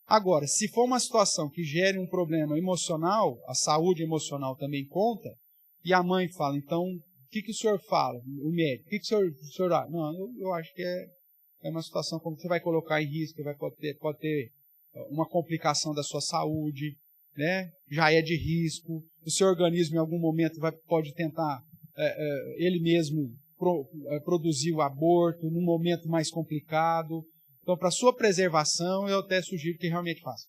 Agora, se for uma situação que gere um problema emocional, a saúde emocional também conta, e a mãe fala, então, o que o senhor fala, o médico? O que o senhor acha? Não, eu acho que é uma situação como que você vai colocar em risco, pode ter uma complicação da sua saúde, né? Já é de risco, o seu organismo em algum momento pode tentar ele mesmo produzir o aborto num momento mais complicado. Então, para sua preservação, eu até sugiro que realmente faça.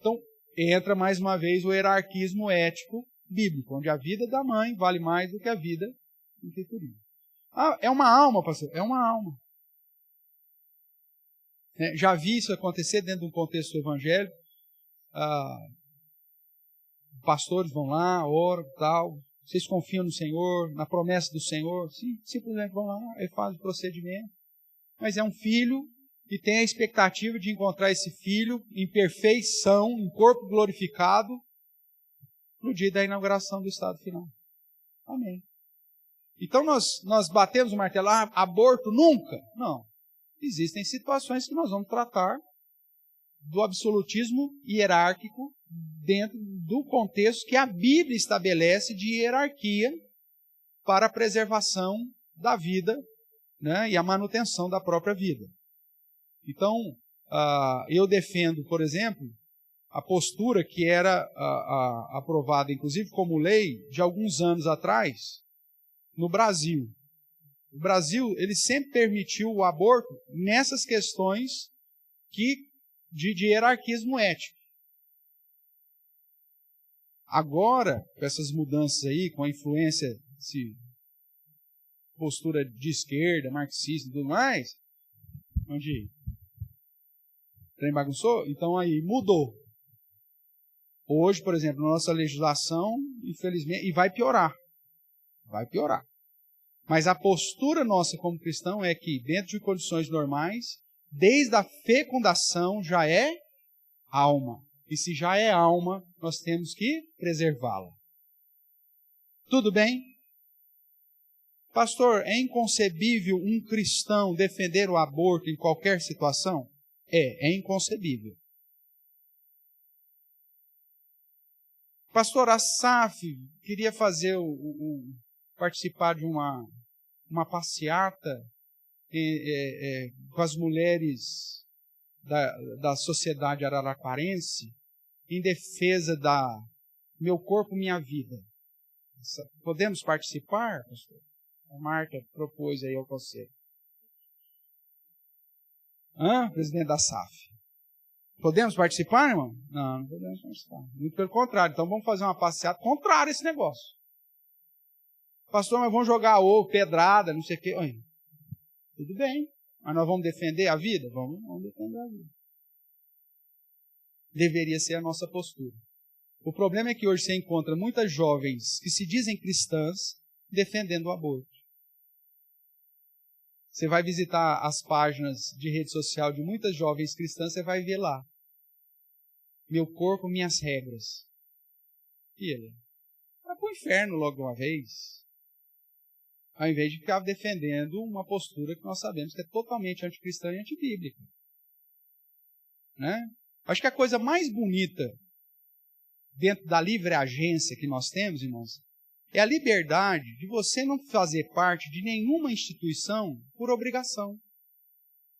Então, entra mais uma vez o hierarquismo ético bíblico, onde a vida da mãe vale mais do que a vida do criaturino. É uma alma, pastor? É uma alma. Já vi isso acontecer dentro de um contexto evangélico. Pastores vão lá, oram, tal. Vocês confiam no Senhor, na promessa do Senhor? Sim, simplesmente vão lá e fazem o procedimento. Mas é um filho e tem a expectativa de encontrar esse filho em perfeição, em corpo glorificado, no dia da inauguração do estado final. Amém. Então nós batemos o martelo, aborto nunca? Não. Existem situações que nós vamos tratar do absolutismo hierárquico dentro do contexto que a Bíblia estabelece de hierarquia para a preservação da vida, né, e a manutenção da própria vida. Então, eu defendo, por exemplo, a postura que era aprovada, inclusive como lei, de alguns anos atrás, no Brasil. O Brasil, ele sempre permitiu o aborto nessas questões de hierarquismo ético. Agora, com essas mudanças aí, com a influência de postura de esquerda, marxista e tudo mais, onde trem bagunçou, então aí mudou. Hoje, por exemplo, na nossa legislação, infelizmente, e vai piorar. Vai piorar. Mas a postura nossa como cristão é que, dentro de condições normais, desde a fecundação já é alma. E se já é alma, nós temos que preservá-la. Tudo bem? Pastor, é inconcebível um cristão defender o aborto em qualquer situação? É inconcebível. Pastor Assaf queria fazer participar de uma passeata com as mulheres da sociedade araraquarense em defesa da meu corpo, minha vida. Podemos participar, pastor? A Marta propôs aí ao conselho. Presidente da SAF. Podemos participar, irmão? Não, não podemos participar. Muito pelo contrário. Então vamos fazer uma passeata contrária a esse negócio. Pastor, mas vamos jogar ovo, pedrada, não sei o quê. Oi, tudo bem. Mas nós vamos defender a vida? Vamos defender a vida. Deveria ser a nossa postura. O problema é que hoje você encontra muitas jovens que se dizem cristãs defendendo o aborto. Você vai visitar as páginas de rede social de muitas jovens cristãs, você vai ver lá. Meu corpo, minhas regras. Filha, vai para o inferno logo de uma vez. Ao invés de ficar defendendo uma postura que nós sabemos que é totalmente anticristã e antibíblica. Né? Acho que a coisa mais bonita dentro da livre agência que nós temos, irmãos, é a liberdade de você não fazer parte de nenhuma instituição por obrigação.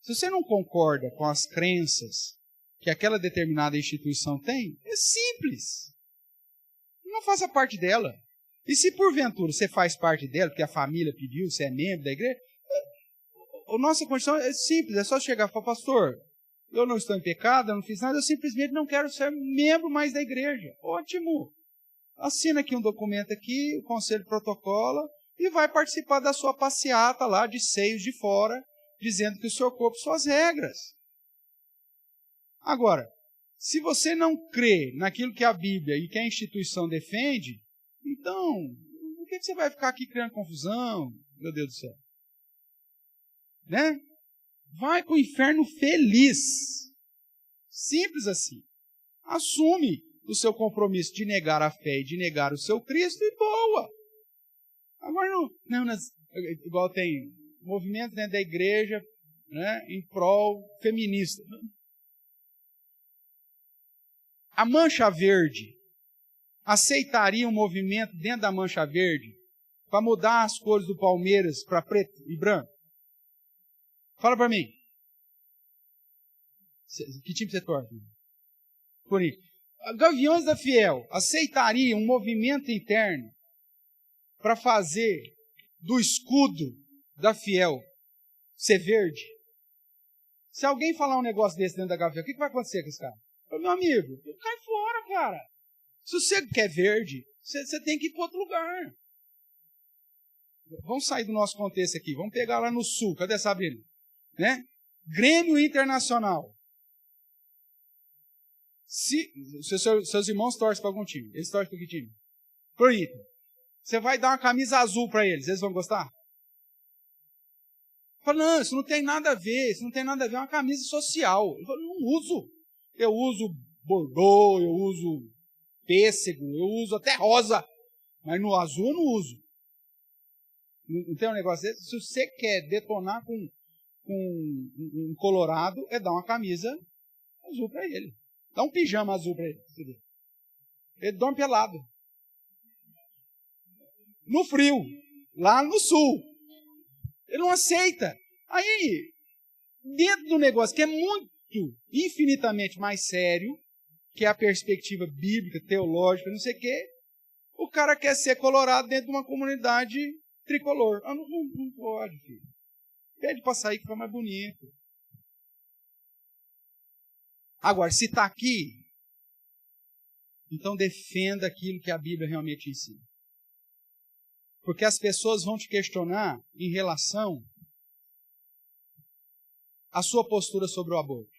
Se você não concorda com as crenças que aquela determinada instituição tem, é simples. Não faça parte dela. E se porventura você faz parte dela, porque a família pediu, você é membro da igreja, a nossa condição é simples, é só chegar e falar, pastor, eu não estou em pecado, eu não fiz nada, eu simplesmente não quero ser membro mais da igreja. Ótimo! Assina aqui um documento aqui, o conselho protocola, e vai participar da sua passeata lá de seios de fora, dizendo que o seu corpo, suas regras. Agora, se você não crê naquilo que a Bíblia e que a instituição defende, então, por que você vai ficar aqui criando confusão? Meu Deus do céu. Né? Vai para o inferno feliz. Simples assim. Assume o seu compromisso de negar a fé e de negar o seu Cristo e boa. Agora igual tem movimento dentro da igreja, né, em prol feminista. A Mancha Verde aceitaria um movimento dentro da Mancha Verde para mudar as cores do Palmeiras para preto e branco? Fala para mim. Que time você torce? Por isso. Gaviões da Fiel aceitaria um movimento interno para fazer do escudo da Fiel ser verde? Se alguém falar um negócio desse dentro da Gavião, o que vai acontecer com esse cara? Meu amigo, cai fora, cara. Se você quer verde, você tem que ir para outro lugar. Vamos sair do nosso contexto aqui. Vamos pegar lá no sul. Cadê a Sabrina? Né? Grêmio Internacional. Se seus irmãos torcem para algum time, eles torcem para que time? Pro Inter. Você vai dar uma camisa azul para eles vão gostar? Fala, não, isso não tem nada a ver, é uma camisa social. Eu falo, não uso. Eu uso bordô, eu uso pêssego, eu uso até rosa, mas no azul eu não uso. Não tem um negócio desse? Se você quer detonar com um colorado, é dar uma camisa azul para ele. Dá um pijama azul para ele. Ele dorme pelado. No frio, lá no sul. Ele não aceita. Aí, dentro do negócio que é muito, infinitamente mais sério, que é a perspectiva bíblica, teológica, não sei o quê, o cara quer ser colorado dentro de uma comunidade tricolor. Não pode, filho. Pede para sair que fica mais bonito. Agora, se está aqui, então defenda aquilo que a Bíblia realmente ensina. Porque as pessoas vão te questionar em relação à sua postura sobre o aborto.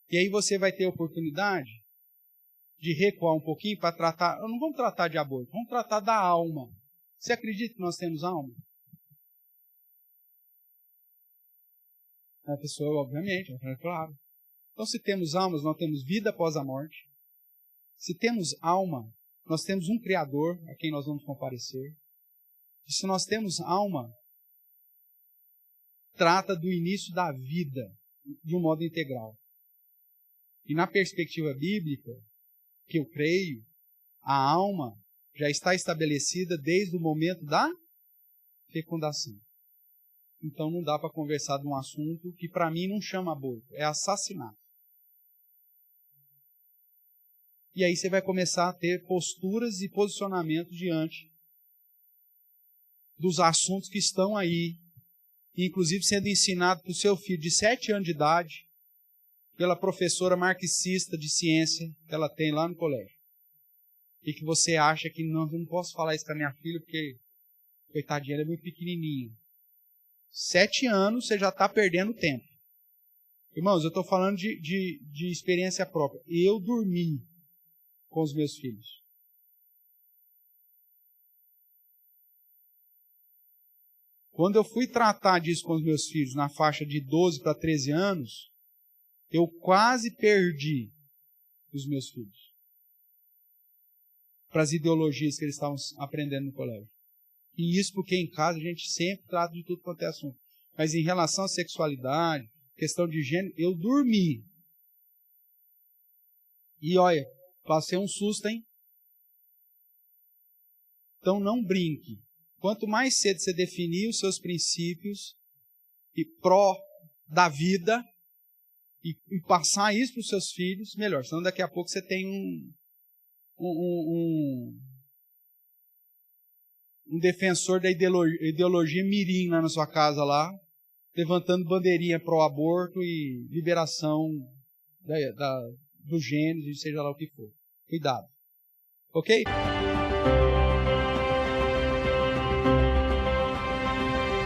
E aí você vai ter a oportunidade de recuar um pouquinho para tratar... Não vamos tratar de aborto, vamos tratar da alma. Você acredita que nós temos alma? A pessoa, obviamente, é claro. Então, se temos almas, nós temos vida após a morte. Se temos alma, nós temos um Criador a quem nós vamos comparecer. E se nós temos alma, trata do início da vida de um modo integral. E na perspectiva bíblica, que eu creio, a alma já está estabelecida desde o momento da fecundação. então não dá para conversar de um assunto que para mim não chama aborto, é assassinato. E aí você vai começar a ter posturas e posicionamentos diante dos assuntos que estão aí, inclusive sendo ensinado para o seu filho de 7 anos de idade, pela professora marxista de ciência que ela tem lá no colégio. E que você acha que não, eu não posso falar isso com a minha filha porque, coitadinha, ela é muito pequenininha. 7 anos você já está perdendo tempo. Irmãos, eu estou falando de experiência própria. Eu dormi com os meus filhos. Quando eu fui tratar disso com os meus filhos na faixa de 12 para 13 anos, eu quase perdi os meus filhos para as ideologias que eles estavam aprendendo no colégio. E isso porque em casa a gente sempre trata de tudo quanto é assunto. Mas em relação à sexualidade, questão de gênero, eu dormi. E olha, passei um susto, hein? Então não brinque. Quanto mais cedo você definir os seus princípios e pró da vida e passar isso para os seus filhos, melhor. Senão daqui a pouco você tem um defensor da ideologia mirim lá na sua casa, lá, levantando bandeirinha pro aborto e liberação dos gêneros, seja lá o que for. Cuidado. Ok?